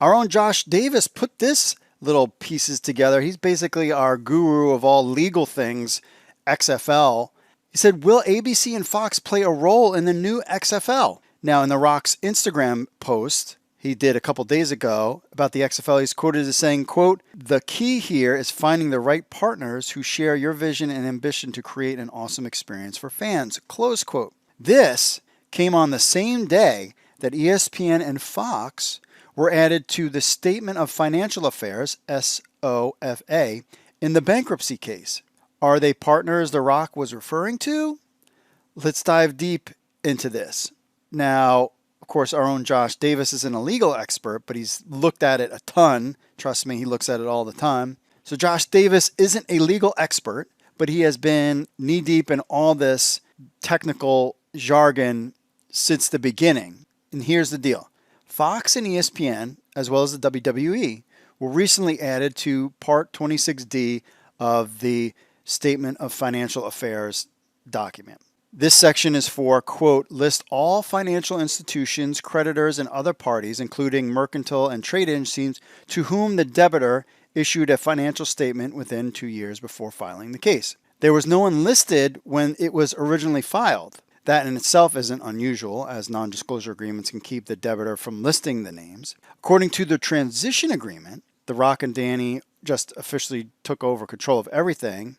Our own Josh Davis put this little pieces together. He's basically our guru of all legal things, XFL. He said, will ABC and Fox play a role in the new XFL? Now, in The Rock's Instagram post he did a couple days ago about the XFL, he's quoted as saying, quote, the key here is finding the right partners who share your vision and ambition to create an awesome experience for fans, close quote. This came on the same day that ESPN and Fox were added to the Statement of Financial Affairs, SOFA, in the bankruptcy case. Are they partners The Rock was referring to? Let's dive deep into this. Now, of course, our own Josh Davis isn't a legal expert, but he's looked at it a ton. Trust me, he looks at it all the time. So Josh Davis isn't a legal expert, but he has been knee-deep in all this technical jargon since the beginning. And here's the deal. Fox and ESPN, as well as the WWE, were recently added to Part 26D of the Statement of Financial Affairs document. This section is for, quote, list all financial institutions, creditors, and other parties, including mercantile and trade agencies, to whom the debtor issued a financial statement within 2 years before filing the case. There was no one listed when it was originally filed. That in itself isn't unusual, as non-disclosure agreements can keep the debtor from listing the names. According to the transition agreement, The Rock and Danny just officially took over control of everything.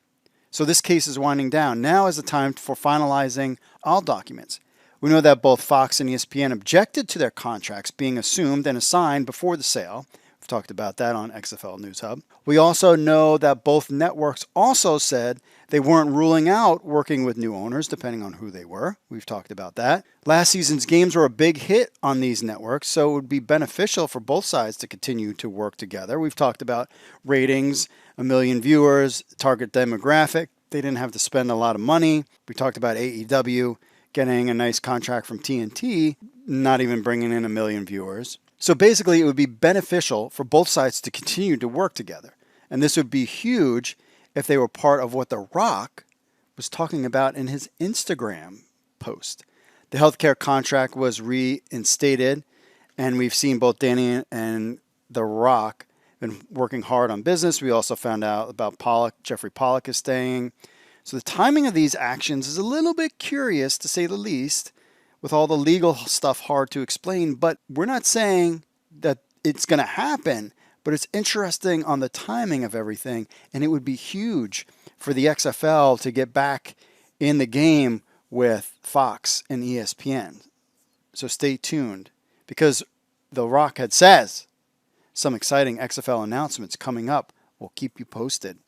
So this case is winding down. Now is the time for finalizing all documents. We know that both Fox and ESPN objected to their contracts being assumed and assigned before the sale. We've talked about that on XFL News Hub. We also know that both networks also said they weren't ruling out working with new owners, depending on who they were. We've talked about that. Last season's games were a big hit on these networks, so it would be beneficial for both sides to continue to work together. We've talked about ratings, 1 million viewers, target demographic. They didn't have to spend a lot of money. We talked about AEW getting a nice contract from TNT, not even bringing in 1 million viewers. So basically, it would be beneficial for both sides to continue to work together. And this would be huge if they were part of what The Rock was talking about in his Instagram post. The healthcare contract was reinstated, and we've seen both Danny and The Rock been working hard on business. We also found out about Pollock. Jeffrey Pollock is staying. So the timing of these actions is a little bit curious, to say the least, with all the legal stuff hard to explain. But we're not saying that it's going to happen, but it's interesting on the timing of everything. And it would be huge for the XFL to get back in the game with Fox and ESPN. So stay tuned, because The Rock had says some exciting XFL announcements coming up. We'll keep you posted.